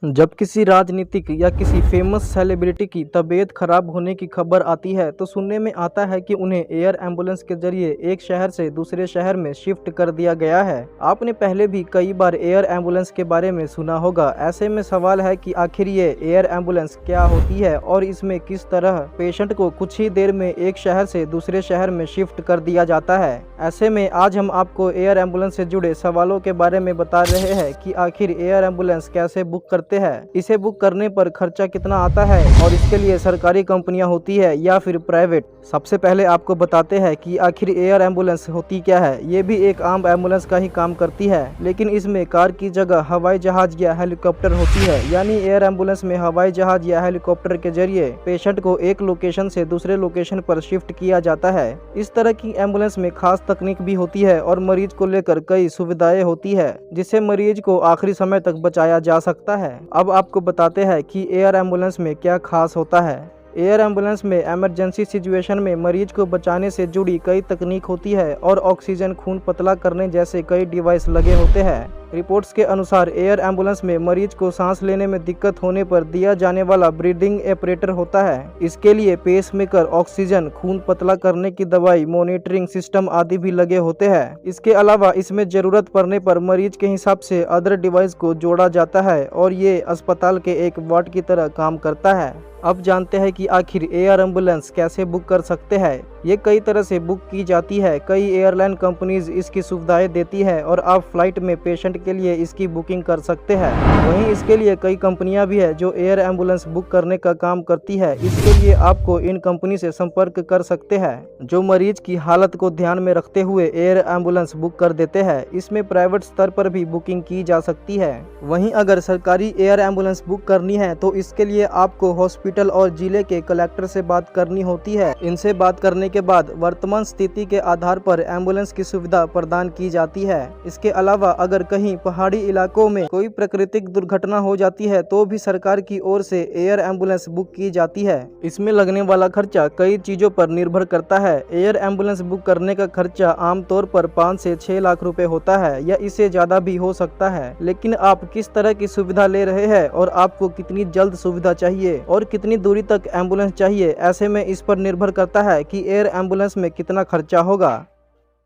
जब किसी राजनीतिक या किसी फेमस सेलिब्रिटी की तबीयत खराब होने की खबर आती है तो सुनने में आता है कि उन्हें एयर एम्बुलेंस के जरिए एक शहर से दूसरे शहर में शिफ्ट कर दिया गया है। आपने पहले भी कई बार एयर एम्बुलेंस के बारे में सुना होगा। ऐसे में सवाल है कि आखिर ये एयर एम्बुलेंस क्या होती है और इसमें किस तरह पेशेंट को कुछ ही देर में एक शहर से दूसरे शहर में शिफ्ट कर दिया जाता है। ऐसे में आज हम आपको एयर एम्बुलेंस से जुड़े सवालों के बारे में बता रहे हैं कि आखिर एयर एम्बुलेंस कैसे बुक करते हैं, इसे बुक करने पर खर्चा कितना आता है और इसके लिए सरकारी कंपनियां होती है या फिर प्राइवेट। सबसे पहले आपको बताते हैं कि आखिर एयर एम्बुलेंस होती क्या है। ये भी एक आम एम्बुलेंस का ही काम करती है, लेकिन इसमें कार की जगह हवाई जहाज या हेलीकॉप्टर होती है। यानी एयर एम्बुलेंस में हवाई जहाज या हेलीकॉप्टर के जरिए पेशेंट को एक लोकेशन से दूसरे लोकेशन पर शिफ्ट किया जाता है। इस तरह की एम्बुलेंस में खास तकनीक भी होती है और मरीज को लेकर कई सुविधाएं होती है, जिससे मरीज को आखिरी समय तक बचाया जा सकता है। अब आपको बताते हैं कि एयर एम्बुलेंस में क्या खास होता है। एयर एम्बुलेंस में इमरजेंसी सिचुएशन में मरीज को बचाने से जुड़ी कई तकनीक होती है और ऑक्सीजन, खून पतला करने जैसे कई डिवाइस लगे होते हैं। रिपोर्ट्स के अनुसार एयर एम्बुलेंस में मरीज को सांस लेने में दिक्कत होने पर दिया जाने वाला ब्रीदिंग ऑपरेटर होता है। इसके लिए पेसमेकर, ऑक्सीजन, खून पतला करने की दवाई, मॉनिटरिंग सिस्टम आदि भी लगे होते हैं। इसके अलावा इसमें जरूरत पड़ने पर मरीज के हिसाब से अदर डिवाइस को जोड़ा जाता है और ये अस्पताल के एक वार्ड की तरह काम करता है। अब जानते हैं कि आखिर एयर एम्बुलेंस कैसे बुक कर सकते हैं। ये कई तरह से बुक की जाती है। कई एयरलाइन कंपनीज इसकी सुविधाएं देती है और आप फ्लाइट में पेशेंट के लिए इसकी बुकिंग कर सकते हैं। वहीं इसके लिए कई कंपनियां भी है जो एयर एम्बुलेंस बुक करने का काम करती है। इसके लिए आपको इन कंपनी से संपर्क कर सकते हैं, जो मरीज की हालत को ध्यान में रखते हुए एयर एम्बुलेंस बुक कर देते हैं। इसमें प्राइवेट स्तर पर भी बुकिंग की जा सकती है। वहीं अगर सरकारी एयर एम्बुलेंस बुक करनी है तो इसके लिए आपको हॉस्पिटल और जिले के कलेक्टर से बात करनी होती है। इनसे बात करने के बाद वर्तमान स्थिति के आधार पर एम्बुलेंस की सुविधा प्रदान की जाती है। इसके अलावा अगर कहीं पहाड़ी इलाकों में कोई प्राकृतिक दुर्घटना हो जाती है तो भी सरकार की ओर से एयर एम्बुलेंस बुक की जाती है। इसमें लगने वाला खर्चा कई चीजों पर निर्भर करता है। एयर एम्बुलेंस बुक करने का खर्चा आमतौर पर 5 से 6 लाख रुपए होता है या इससे ज्यादा भी हो सकता है। लेकिन आप किस तरह की सुविधा ले रहे हैं और आपको कितनी जल्द सुविधा चाहिए और कितनी दूरी तक एम्बुलेंस चाहिए, ऐसे में इस पर निर्भर करता है कि एयर एम्बुलेंस में कितना खर्चा होगा।